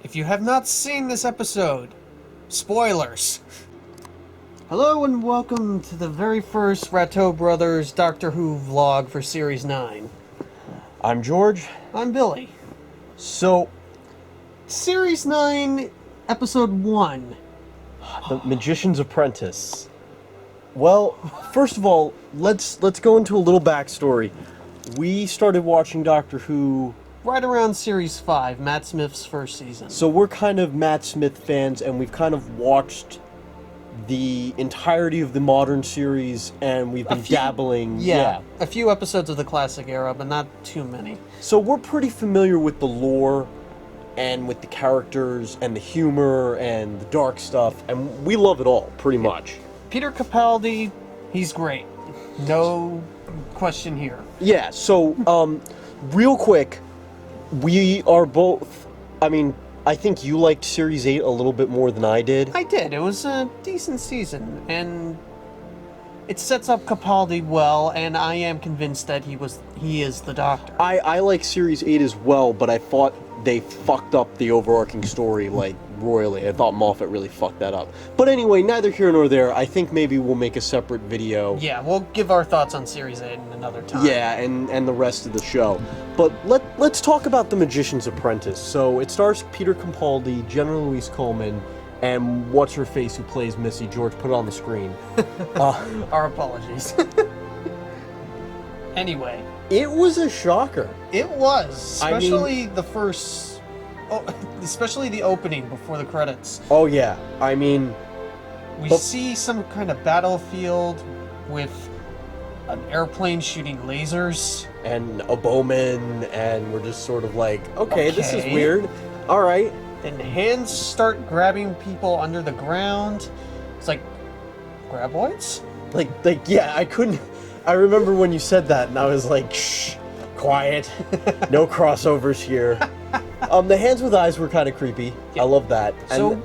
If you have not seen this episode, spoilers. Hello and welcome to the very first Rateau Brothers Doctor Who vlog for Series 9. I'm George. I'm Billy. So, Series 9, Episode 1. The Magician's Apprentice. Well, first of all, let's go into a little backstory. We started watching Doctor Who... Right around Series 5, Matt Smith's first season. So we're kind of Matt Smith fans, and we've kind of watched the entirety of the modern series, and we've been dabbling. Yeah, a few episodes of the classic era, but not too many. So we're pretty familiar with the lore, and with the characters, and the humor, and the dark stuff, and we love it all, pretty much. Peter Capaldi, he's great. No question here. Yeah, so, real quick, we are both, I think you liked Series 8 a little bit more than I did. I did. It was a decent season, and it sets up Capaldi well, and I am convinced that he is the Doctor. I like Series 8 as well, but I thought they fucked up the overarching story, royally. I thought Moffat really fucked that up. But anyway, neither here nor there. I think maybe we'll make a separate video. Yeah, we'll give our thoughts on Series 8 in another time. Yeah, and the rest of the show. But let's talk about The Magician's Apprentice. So it stars Peter Capaldi, Jenna Louise Coleman, and what's-her-face who plays Missy. George, put it on the screen. Our apologies. Anyway. It was a shocker. It was. Especially the first... Oh, especially the opening before the credits. Oh, yeah. We see some kind of battlefield with an airplane shooting lasers. And a bowman, and we're just sort of like, okay, this is weird. All right. Then hands start grabbing people under the ground. It's like, graboids? Yeah, I remember when you said that, and I was like, shh, quiet. No crossovers here. The hands with eyes were kind of creepy. Yeah. I love that. So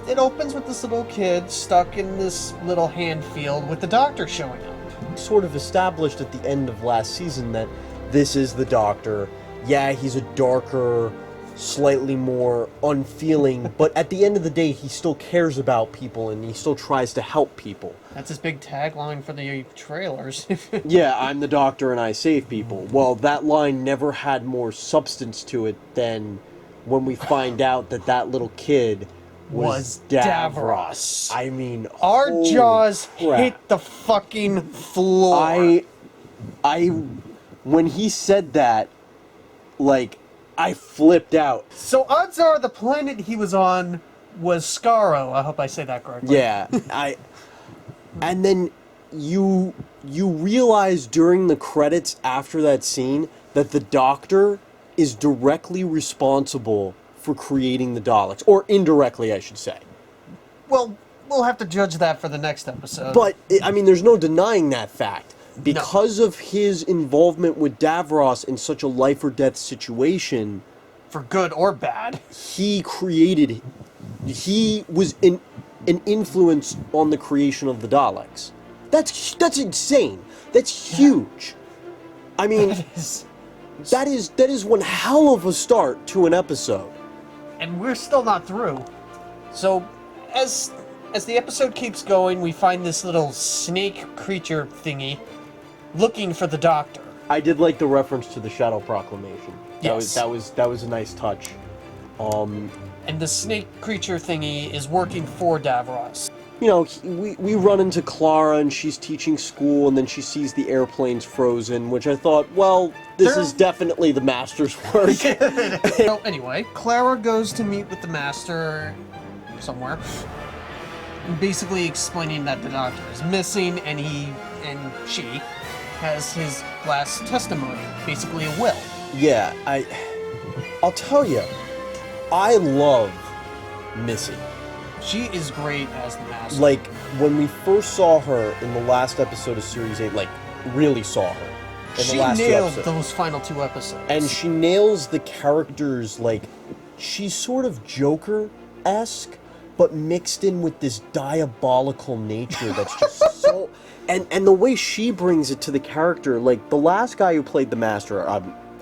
it opens with this little kid stuck in this little hand field with the Doctor showing up. Sort of established at the end of last season that this is the Doctor. Yeah, he's a darker, slightly more unfeeling, but at the end of the day, he still cares about people and he still tries to help people. That's his big tagline for the trailers. Yeah, I'm the Doctor and I save people. Well, that line never had more substance to it than when we find out that little kid was Davros. Our jaws hit the fucking floor. When he said that, I flipped out. So odds are the planet he was on was Skaro. I hope I say that correctly. Yeah, and then you realize during the credits after that scene that the Doctor is directly responsible for creating the Daleks, or indirectly, I should say. Well, we'll have to judge that for the next episode. But there's no denying that fact. Because of his involvement with Davros in such a life or death situation, for good or bad, he was an influence on the creation of the Daleks. That's insane. That's huge. That is one hell of a start to an episode. And we're still not through. So, as the episode keeps going, we find this little snake creature thingy looking for the Doctor. I did like the reference to the Shadow Proclamation. Yes. That was a nice touch. And the snake creature thingy is working for Davros. We run into Clara and she's teaching school, and then she sees the airplanes frozen, which I thought, well, this is definitely the Master's work. So anyway, Clara goes to meet with the Master somewhere, basically explaining that the Doctor is missing, and she has his last testimony, basically a will. Yeah, I'll tell you, I love Missy. She is great as the Master. When we first saw her in the last episode of Series 8, really saw her in the last 2 episodes. She nailed those final 2 episodes. And she nails the characters, she's sort of Joker-esque, but mixed in with this diabolical nature that's just so... And the way she brings it to the character, the last guy who played the Master,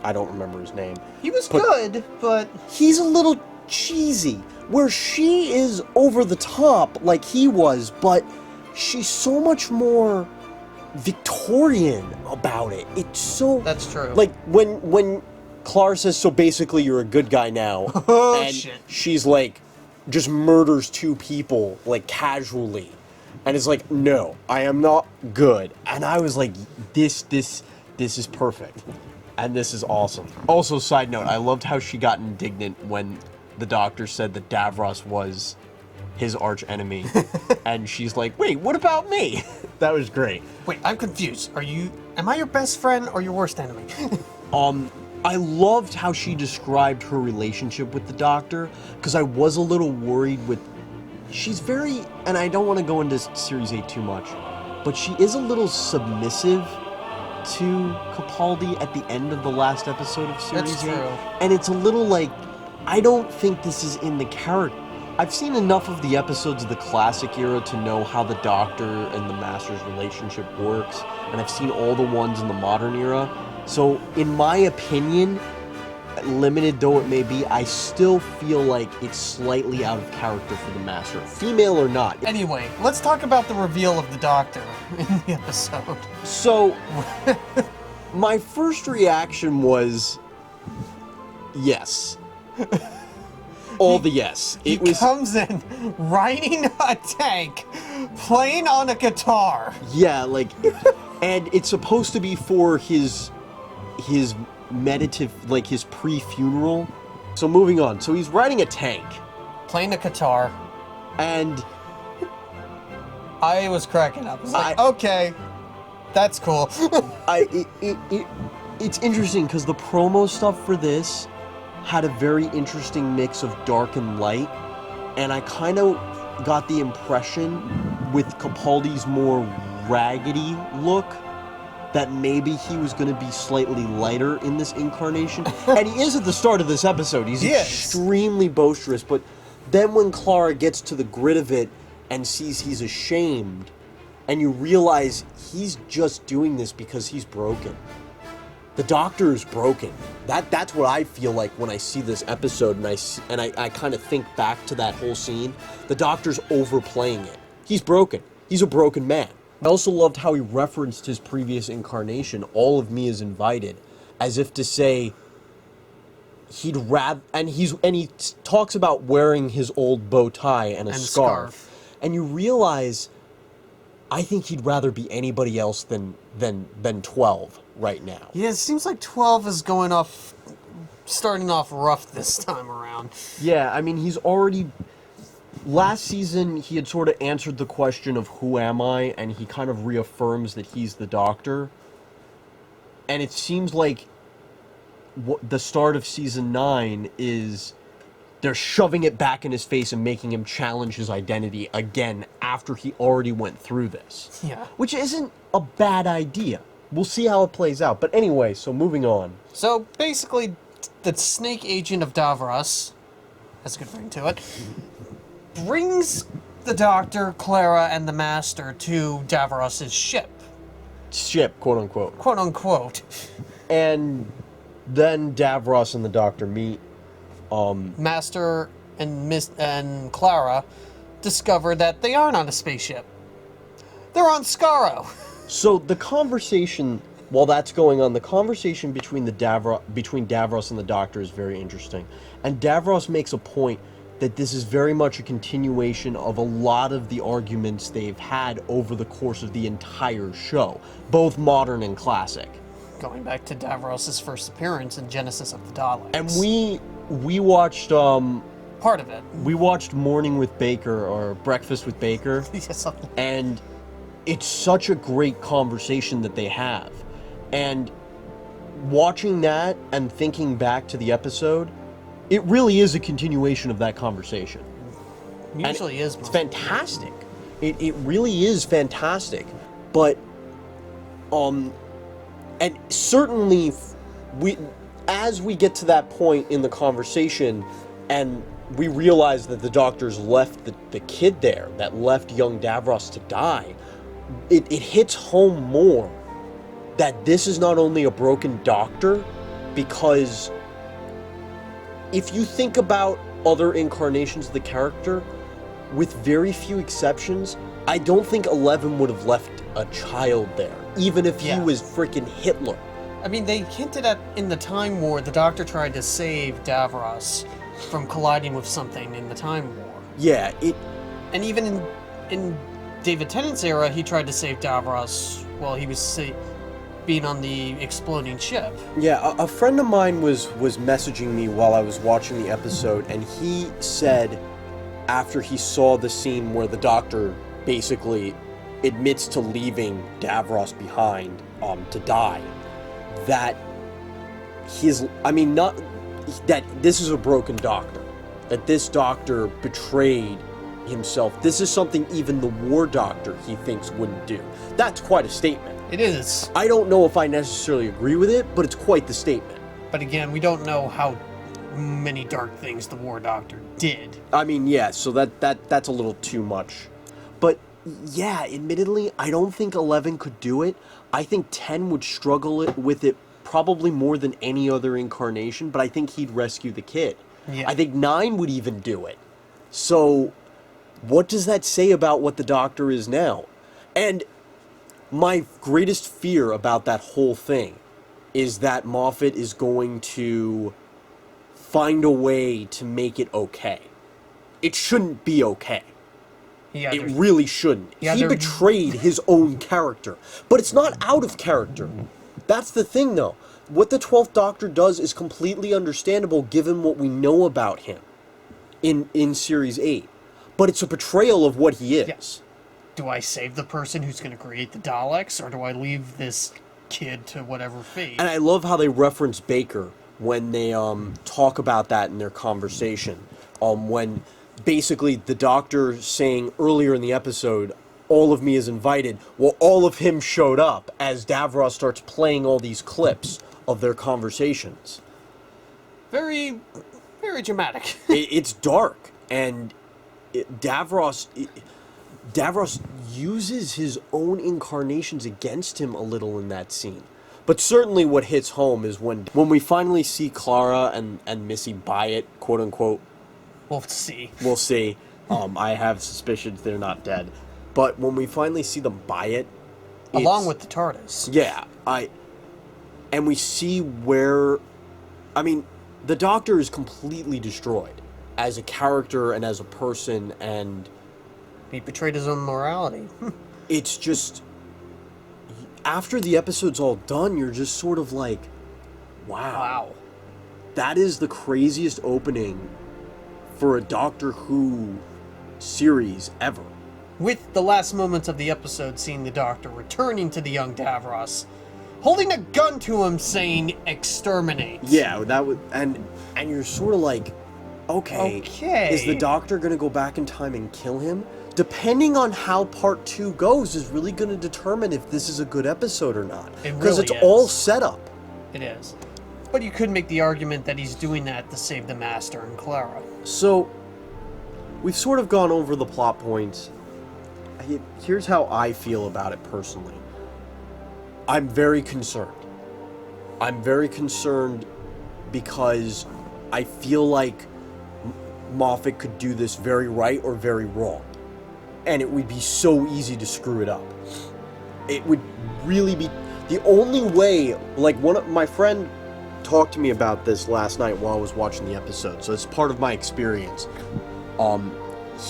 I don't remember his name. He was good, but... He's a little cheesy, where she is over the top like he was, but she's so much more Victorian about it. It's so... That's true. Like, when Clara says, so basically you're a good guy now, Oh, and shit. she's like, just murders 2 people, like, casually. And it's like, no, I am not good. And I was like, this is perfect. And this is awesome. Also, side note, I loved how she got indignant when the doctor said that Davros was his arch enemy. And she's like, wait, what about me? That was great. Wait, I'm confused. Am I your best friend or your worst enemy? I loved how she described her relationship with the doctor, because I was a little worried with... She's very... And I don't want to go into Series 8 too much, but she is a little submissive to Capaldi at the end of the last episode of Series 8. That's true. And it's a little like, I don't think this is in the character. I've seen enough of the episodes of the classic era to know how the Doctor and the Master's relationship works, and I've seen all the ones in the modern era. So, in my opinion, limited though it may be, I still feel like it's slightly out of character for the Master, female or not. Anyway, let's talk about the reveal of the Doctor in the episode. So, my first reaction was, yes. All the yes. He comes in riding a tank, playing on a guitar. Yeah, like, and it's supposed to be for his meditative, like his pre-funeral. So moving on. So he's riding a tank. Playing a guitar. And I was cracking up. I was like, okay, that's cool. It's interesting because the promo stuff for this had a very interesting mix of dark and light, and I kind of got the impression with Capaldi's more raggedy look that maybe he was going to be slightly lighter in this incarnation. And he is at the start of this episode. He's extremely boisterous, but then when Clara gets to the grit of it and sees he's ashamed, and you realize he's just doing this because he's broken. The Doctor is broken. That's what I feel like when I see this episode, and I kind of think back to that whole scene. The Doctor's overplaying it. He's broken. He's a broken man. I also loved how he referenced his previous incarnation, All of Me is Invited, as if to say he'd rather, and he talks about wearing his old bow tie and a scarf. And you realize, I think he'd rather be anybody else than 12 right now. Yeah, it seems like 12 is starting off rough this time around. Yeah, I mean, he's already... Last season, he had sort of answered the question of who am I, and he kind of reaffirms that he's the Doctor. And it seems like the start of Season 9 is... They're shoving it back in his face and making him challenge his identity again after he already went through this. Yeah. Which isn't a bad idea. We'll see how it plays out. But anyway, so moving on. So basically, the snake agent of Davros, has a good ring to it, brings the Doctor, Clara, and the Master to Davros' ship. Ship, quote unquote. Quote unquote. And then Davros and the Doctor meet. Master and Clara discover that they aren't on a spaceship. They're on Skaro. So the conversation, while that's going on, the conversation between Davros and the Doctor is very interesting. And Davros makes a point that this is very much a continuation of a lot of the arguments they've had over the course of the entire show, both modern and classic. Going back to Davros' first appearance in Genesis of the Daleks. And we watched part of it. We watched Morning with Baker or Breakfast with Baker. And it's such a great conversation that they have. And watching that and thinking back to the episode, it really is a continuation of that conversation. It usually is. It's fantastic. It really is fantastic. But and certainly as we get to that point in the conversation and we realize that the Doctor's left the kid there, that left young Davros to die, it hits home more that this is not only a broken Doctor, because if you think about other incarnations of the character, with very few exceptions, I don't think 11 would have left a child there, even if he was freaking Hitler. I mean, they hinted at in the Time War, the Doctor tried to save Davros from colliding with something in the Time War. Yeah, And even in David Tennant's era, he tried to save Davros while he was being on the exploding ship. Yeah, a friend of mine was messaging me while I was watching the episode, and he said, after he saw the scene where the Doctor basically admits to leaving Davros behind to die, that not that this is a broken Doctor, that this Doctor betrayed himself. This is something even the War Doctor, he thinks, wouldn't do. That's quite a statement. It is. I don't know if I necessarily agree with it, but it's quite the statement. But again, we don't know how many dark things the War Doctor did. I mean, yeah, so that's a little too much. But yeah, admittedly, I don't think 11 could do it. I think 10 would struggle with it probably more than any other incarnation, but I think he'd rescue the kid. Yeah. I think 9 would even do it. So what does that say about what the Doctor is now? And my greatest fear about that whole thing is that Moffat is going to find a way to make it okay. It shouldn't be okay. Yeah, it really shouldn't. Yeah, he betrayed his own character. But it's not out of character. That's the thing, though. What the 12th Doctor does is completely understandable given what we know about him in Series 8. But it's a betrayal of what he is. Yes. Do I save the person who's going to create the Daleks, or do I leave this kid to whatever fate? And I love how they reference Baker when they talk about that in their conversation. When basically the Doctor saying earlier in the episode, all of me is invited. Well, all of him showed up as Davros starts playing all these clips of their conversations. Very, very dramatic. It's dark, and Davros uses his own incarnations against him a little in that scene. But certainly what hits home is when we finally see Clara and Missy buy it, quote unquote. We'll see. We'll see. I have suspicions they're not dead. But when we finally see them buy it... Along with the TARDIS. Yeah, and we see where... I mean, the Doctor is completely destroyed as a character and as a person, and... He betrayed his own morality. It's just... After the episode's all done, you're just sort of like, wow. That is the craziest opening for a Doctor Who series ever. With the last moments of the episode seeing the Doctor returning to the young Davros, holding a gun to him saying, "Exterminate." Yeah, that would... And you're sort of like, okay. Is the Doctor going to go back in time and kill him? Depending on how part 2 goes is really going to determine if this is a good episode or not. Because it's all set up. It is. But you could make the argument that he's doing that to save the Master and Clara. So, we've sort of gone over the plot points. Here's how I feel about it personally. I'm very concerned. I'm very concerned because I feel like Moffat could do this very right or very wrong. And it would be so easy to screw it up. It would really be... The only way... Like, my friend talked to me about this last night while I was watching the episode, so it's part of my experience.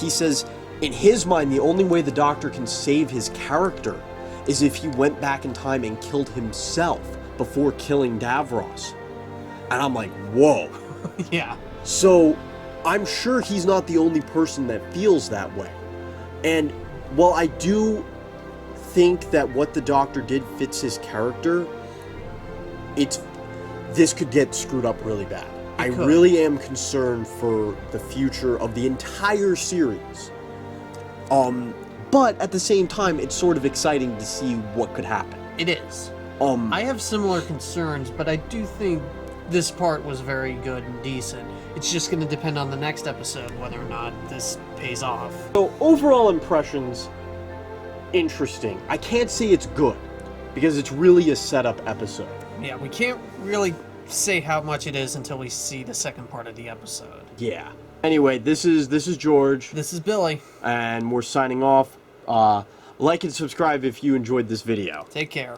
He says, in his mind, the only way the Doctor can save his character is if he went back in time and killed himself before killing Davros. And I'm like, whoa. Yeah. So, I'm sure he's not the only person that feels that way. And while I do think that what the Doctor did fits his character, this could get screwed up really bad. I really am concerned for the future of the entire series. But at the same time, it's sort of exciting to see what could happen. It is. I have similar concerns, but I do think this part was very good and decent. It's just going to depend on the next episode whether or not this pays off. So, overall impressions, interesting. I can't say it's good, because it's really a setup episode. Yeah, we can't really say how much it is until we see the second part of the episode. Yeah. Anyway, this is George, This is Billy. and we're signing off. Like and subscribe if you enjoyed this video. Take care.